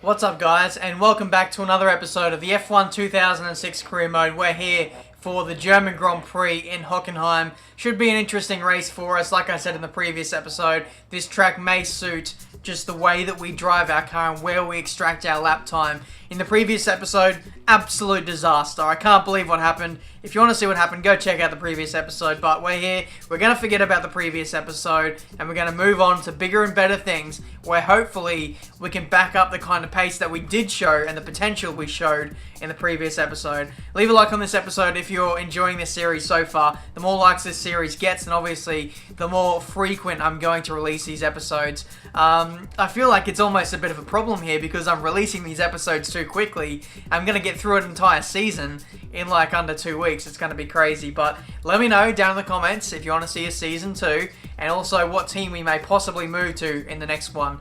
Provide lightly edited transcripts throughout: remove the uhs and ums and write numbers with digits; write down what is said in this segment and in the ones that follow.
What's up guys, and welcome back to another episode of the F1 2006 Career Mode. We're here for the German Grand Prix in Hockenheim. Should be an interesting race for us. Like I said in the previous episode, this track may suit just the way that we drive our car and where we extract our lap time. In the previous episode, absolute disaster. I can't believe what happened. If you want to see what happened, go check out the previous episode. But we're here, we're going to forget about the previous episode, and we're going to move on to bigger and better things, where hopefully we can back up the kind of pace that we did show and the potential we showed in the previous episode. Leave a like on this episode if you're enjoying this series so far. The more likes this series gets, and obviously the more frequent I'm going to release these episodes. I feel like it's almost a bit of a problem here because I'm releasing these episodes too quickly. I'm going to get through an entire season in like under 2 weeks. It's going to be crazy, but let me know down in the comments if you want to see a season 2, and also what team we may possibly move to in the next one,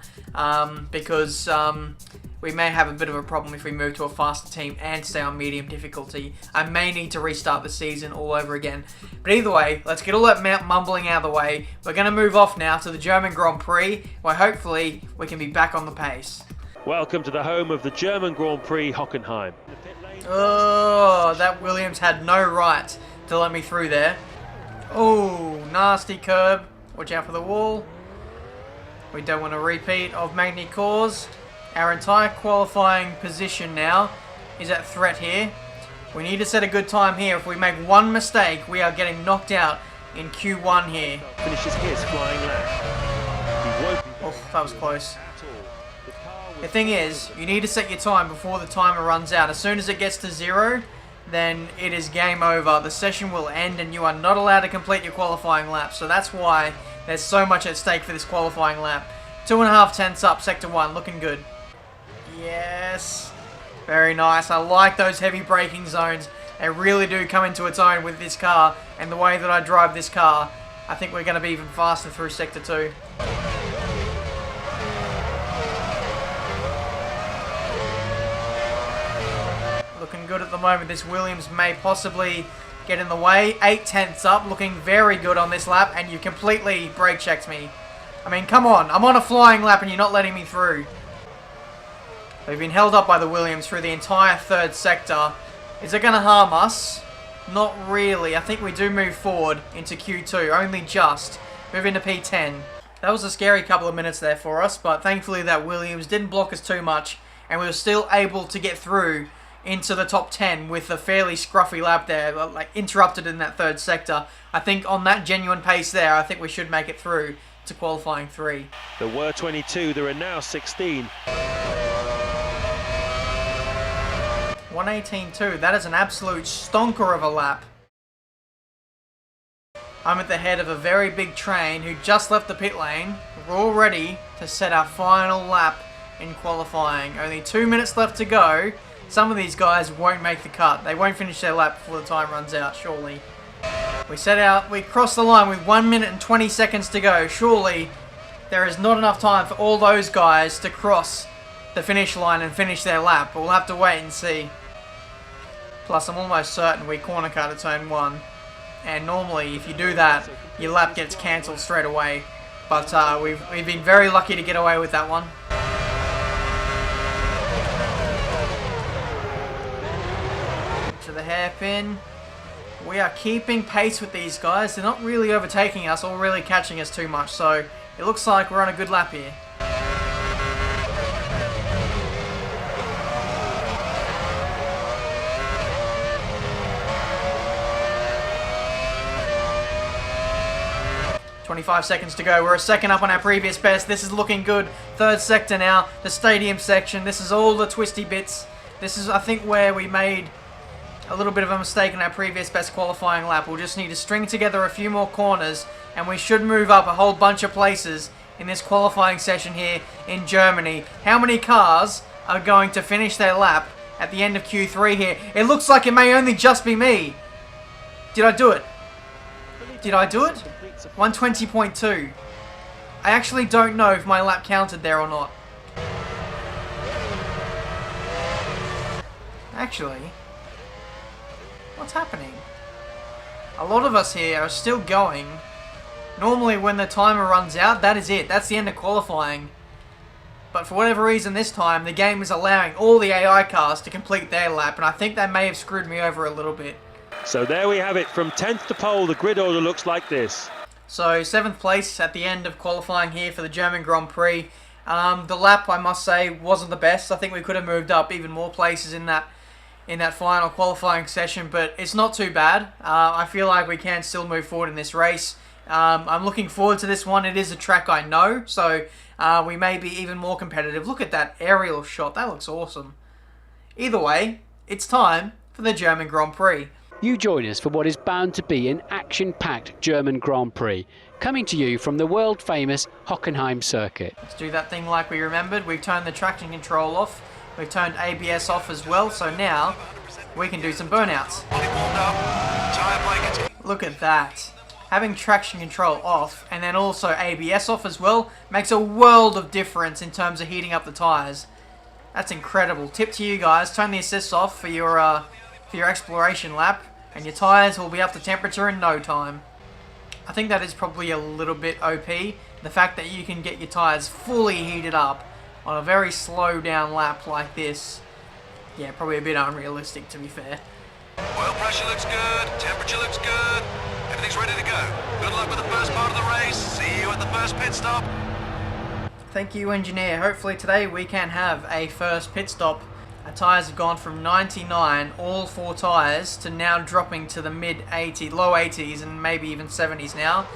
because we may have a bit of a problem if we move to a faster team and stay on medium difficulty. I may need to restart the season all over again. But either way, let's get all that mumbling out of the way. We're going to move off now to the German Grand Prix, where hopefully we can be back on the pace. Welcome to the home of the German Grand Prix, Hockenheim. Oh, that Williams had no right to let me through there. Oh, nasty curb. Watch out for the wall. We don't want a repeat of Magny Cause. Our entire qualifying position now is at threat here. We need to set a good time here. If we make one mistake, we are getting knocked out in Q1 here. Finishes his flying lap. Oh, that was close. The thing is, you need to set your time before the timer runs out. As soon as it gets to 0, then it is game over. The session will end and you are not allowed to complete your qualifying lap. So that's why there's so much at stake for this qualifying lap. 2.5 tenths up, sector 1, looking good. Yes, very nice. I like those heavy braking zones. They really do come into its own with this car, and the way that I drive this car, I think we're going to be even faster through sector 2. Looking good at the moment. This Williams may possibly get in the way. 8 tenths up, looking very good on this lap, and you completely brake checked me. I mean, come on, I'm on a flying lap and you're not letting me through. We've been held up by the Williams through the entire third sector. Is it going to harm us? Not really. I think we do move forward into Q2, only just. Move into P10. That was a scary couple of minutes there for us, but thankfully that Williams didn't block us too much, and we were still able to get through into the top 10 with a fairly scruffy lap there, like interrupted in that third sector. I think on that genuine pace there, I think we should make it through to qualifying 3. There were 22, there are now 16. 118.2, that is an absolute stonker of a lap. I'm at the head of a very big train who just left the pit lane. We're all ready to set our final lap in qualifying. Only 2 minutes left to go. Some of these guys won't make the cut. They won't finish their lap before the time runs out, surely. We crossed the line with 1 minute and 20 seconds to go. Surely there is not enough time for all those guys to cross the finish line and finish their lap. But we'll have to wait and see. Plus, I'm almost certain we corner cut at turn 1. And normally, if you do that, your lap gets cancelled straight away. But we've been very lucky to get away with that one. To the hairpin. We are keeping pace with these guys. They're not really overtaking us or really catching us too much. So, it looks like we're on a good lap here. .25 seconds to go. We're a second up on our previous best. This is looking good. Third sector now. The stadium section. This is all the twisty bits. This is, I think, where we made a little bit of a mistake in our previous best qualifying lap. We'll just need to string together a few more corners, and we should move up a whole bunch of places in this qualifying session here in Germany. How many cars are going to finish their lap at the end of Q3 here? It looks like it may only just be me. Did I do it? Did I do it? 120.2. I actually don't know if my lap counted there or not. Actually, what's happening? A lot of us here are still going. Normally when the timer runs out, that is it. That's the end of qualifying. But for whatever reason this time, the game is allowing all the AI cars to complete their lap, and I think that may have screwed me over a little bit. So there we have it. From 10th to pole, the grid order looks like this. So 7th place at the end of qualifying here for the German Grand Prix. The lap, I must say, wasn't the best. I think we could have moved up even more places in that final qualifying session, but it's not too bad. I feel like we can still move forward in this race. I'm looking forward to this one. It is a track I know, so we may be even more competitive. Look at that aerial shot. That looks awesome. Either way, it's time for the German Grand Prix. You join us for what is bound to be an action-packed German Grand Prix, coming to you from the world-famous Hockenheim circuit. Let's do that thing like we remembered. We've turned the traction control off. We've turned ABS off as well, so now we can do some burnouts. Look at that. Having traction control off and then also ABS off as well makes a world of difference in terms of heating up the tyres. That's incredible. Tip to you guys, turn the assists off for your exploration lap and your tyres will be up to temperature in no time. I think that is probably a little bit OP. The fact that you can get your tyres fully heated up on a very slow down lap like this. Yeah, probably a bit unrealistic to be fair. Oil pressure looks good, temperature looks good, everything's ready to go. Good luck with the first part of the race. See you at the first pit stop. Thank you, engineer. Hopefully today we can have a first pit stop. Our tyres have gone from 99, all 4 tyres, to now dropping to the low 80s and maybe even 70s now.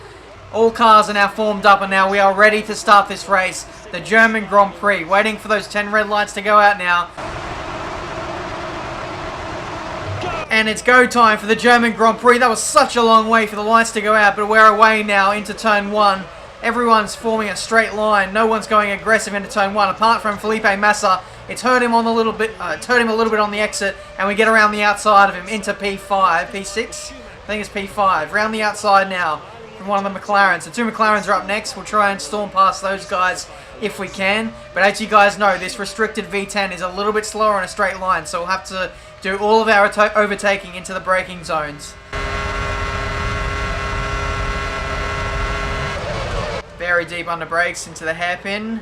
All cars are now formed up and now we are ready to start this race. The German Grand Prix. Waiting for those 10 red lights to go out now. And it's go time for the German Grand Prix. That was such a long way for the lights to go out, but we're away now into turn 1. Everyone's forming a straight line. No one's going aggressive into turn 1 apart from Felipe Massa. It's hurt him on a little bit on the exit, and we get around the outside of him into P5, P6. I think it's P5. Round the outside now from one of the McLarens. The 2 McLarens are up next. We'll try and storm past those guys if we can. But as you guys know, this restricted V10 is a little bit slower in a straight line, so we'll have to do all of our overtaking into the braking zones. Very deep under brakes into the hairpin.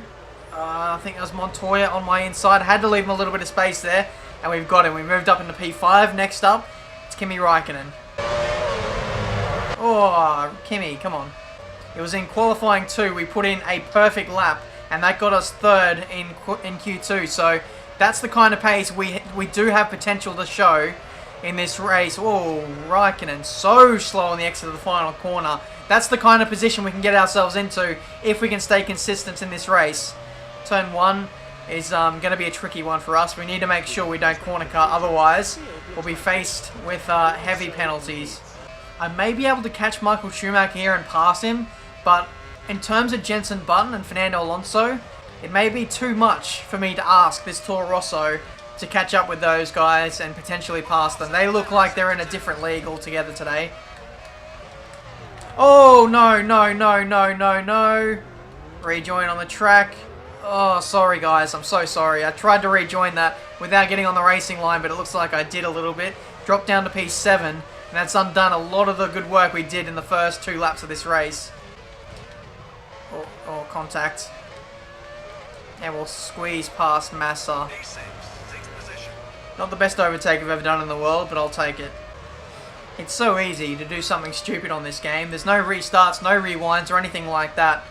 I think that was Montoya on my inside. I had to leave him a little bit of space there, and we've got him. We moved up into P5. Next up, it's Kimi Räikkönen. Oh, Kimi, come on. It was in qualifying 2. We put in a perfect lap, and that got us 3rd in Q2. So that's the kind of pace we do have potential to show in this race. Oh, Räikkönen so slow on the exit of the final corner. That's the kind of position we can get ourselves into if we can stay consistent in this race. Turn 1 is going to be a tricky one for us. We need to make sure we don't corner car, otherwise we'll be faced with heavy penalties. I may be able to catch Michael Schumacher here and pass him, but in terms of Jenson Button and Fernando Alonso, it may be too much for me to ask this Toro Rosso to catch up with those guys and potentially pass them. They look like they're in a different league altogether today. Oh, no, no, no, no, no, no. Rejoin on the track. Oh, sorry guys, I'm so sorry. I tried to rejoin that without getting on the racing line, but it looks like I did a little bit. Dropped down to P7, and that's undone a lot of the good work we did in the first 2 laps of this race. Oh, contact. And we'll squeeze past Massa. Not the best overtake I've ever done in the world, but I'll take it. It's so easy to do something stupid on this game. There's no restarts, no rewinds, or anything like that.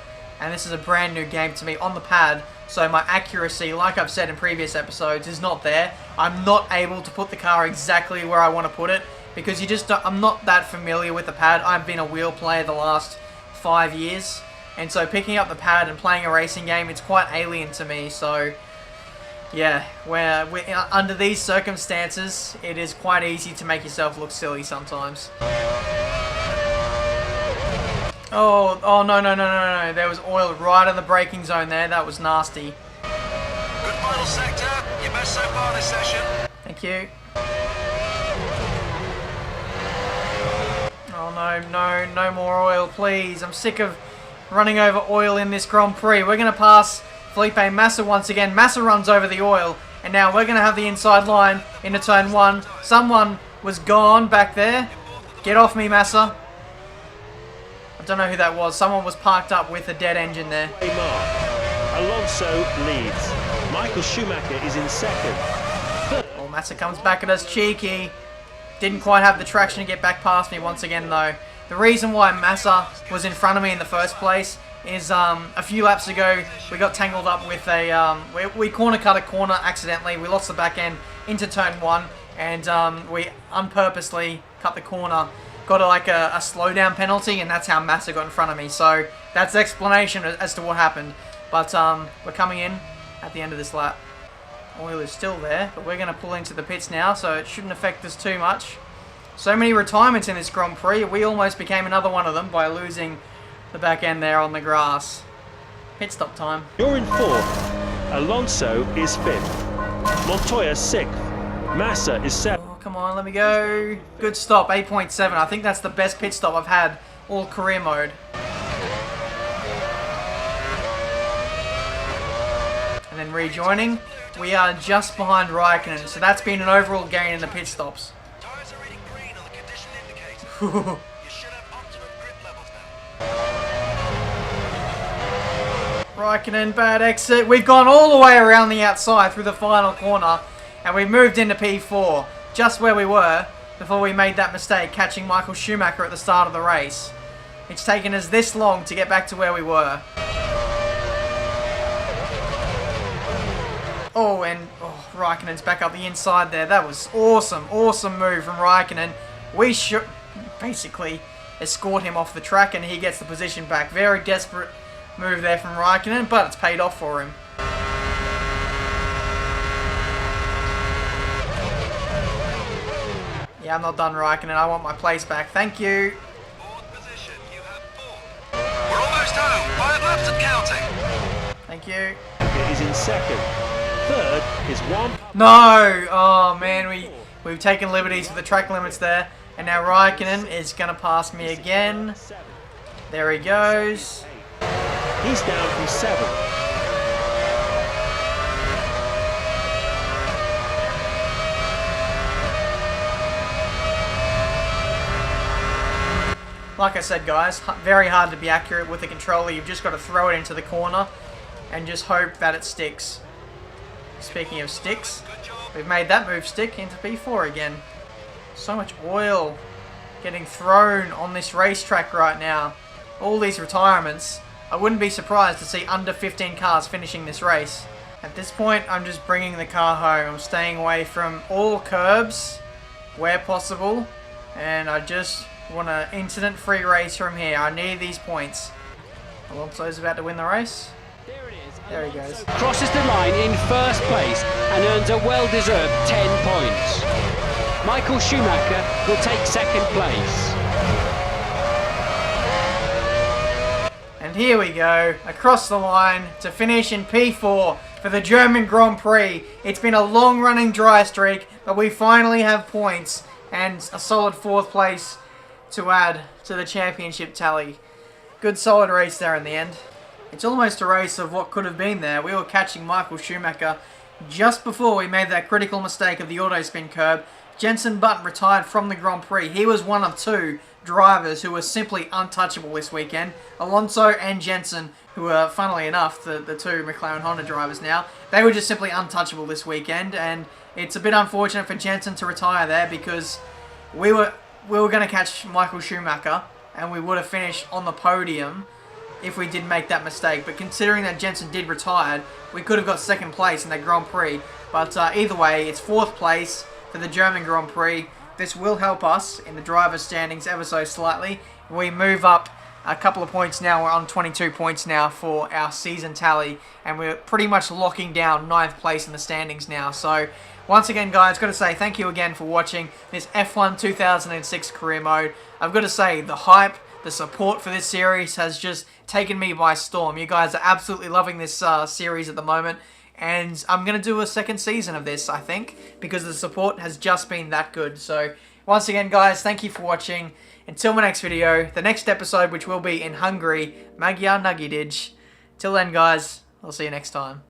And this is a brand new game to me on the pad, so my accuracy, like I've said in previous episodes, is not there. I'm not able to put the car exactly where I want to put it, because I'm not that familiar with the pad. I've been a wheel player the last 5 years, and so picking up the pad and playing a racing game, it's quite alien to me. So yeah, we're under these circumstances, it is quite easy to make yourself look silly sometimes. Oh, no, no, no, no, no. There was oil right in the braking zone there. That was nasty. Good final sector. Your best so far this session. Thank you. Oh, no, no, no more oil, please. I'm sick of running over oil in this Grand Prix. We're going to pass Felipe Massa once again. Massa runs over the oil. And now we're going to have the inside line into turn 1. Someone was gone back there. Get off me, Massa. I don't know who that was. Someone was parked up with a dead engine there. Alonso leads. Michael Schumacher is in second. Oh, Massa comes back at us cheeky. Didn't quite have the traction to get back past me once again though. The reason why Massa was in front of me in the first place is a few laps ago we got tangled up with a we corner cut a corner accidentally. We lost the back end into turn 1 and we unpurposely cut the corner. Got a slowdown penalty, and that's how Massa got in front of me. So that's the explanation as to what happened. But we're coming in at the end of this lap. Oil is still there, but we're going to pull into the pits now, so it shouldn't affect us too much. So many retirements in this Grand Prix. We almost became another one of them by losing the back end there on the grass. Pit stop time. You're in 4th. Alonso is 5th. Montoya 6th. Massa is 7th. Oh, come on, let me go. Good stop, 8.7. I think that's the best pit stop I've had all career mode. And then rejoining, we are just behind Raikkonen, so that's been an overall gain in the pit stops. Tires are reading green on the condition indicator. You should have optimum grip levels now. Raikkonen, bad exit. We've gone all the way around the outside through the final corner, and we moved into P4, just where we were before we made that mistake, catching Michael Schumacher at the start of the race. It's taken us this long to get back to where we were. Oh, and Raikkonen's back up the inside there. That was awesome. Awesome move from Raikkonen. We should basically escort him off the track, and he gets the position back. Very desperate move there from Raikkonen, but it's paid off for him. Yeah, I'm not done, Raikkonen. I want my place back. Thank you. 4th position, you have 4. We're almost home. 5 laps and counting. Thank you. Is in 2nd. 3rd is 1. No! Oh man, we've taken liberties with the track limits there. And now Raikkonen is going to pass me again. There he goes. He's down from 7th. Like I said guys, very hard to be accurate with the controller. You've just got to throw it into the corner and just hope that it sticks. Speaking of sticks, we've made that move stick into P4 again. So much oil getting thrown on this racetrack right now. All these retirements. I wouldn't be surprised to see under 15 cars finishing this race. At this point, I'm just bringing the car home. I'm staying away from all curbs where possible. And I just want an incident-free race from here. I need these points. Alonso's about to win the race. There he goes. Crosses the line in first place and earns a well-deserved 10 points. Michael Schumacher will take second place. And here we go, across the line to finish in P4 for the German Grand Prix. It's been a long-running dry streak, but we finally have points and a solid 4th place to add to the championship tally. Good solid race there in the end. It's almost a race of what could have been there. We were catching Michael Schumacher just before we made that critical mistake of the auto-spin curb. Jenson Button retired from the Grand Prix. He was one of 2 drivers who were simply untouchable this weekend. Alonso and Jenson, who are, funnily enough, the 2 McLaren Honda drivers now, they were just simply untouchable this weekend. And it's a bit unfortunate for Jenson to retire there because we were going to catch Michael Schumacher and we would have finished on the podium if we did make that mistake. But considering that Jenson did retire, we could have got 2nd place in the Grand Prix. But either way, it's 4th place for the German Grand Prix. This will help us in the driver's standings ever so slightly. We move up a couple of points now. We're on 22 points now for our season tally. And we're pretty much locking down 9th place in the standings now. So once again, guys, got to say thank you again for watching this F1 2006 career mode. I've got to say the hype, the support for this series has just taken me by storm. You guys are absolutely loving this series at the moment. And I'm going to do a 2nd season of this, I think, because the support has just been that good. So, once again, guys, thank you for watching. Until my next video, the next episode, which will be in Hungary, Magyar Nagydíj. Till then, guys, I'll see you next time.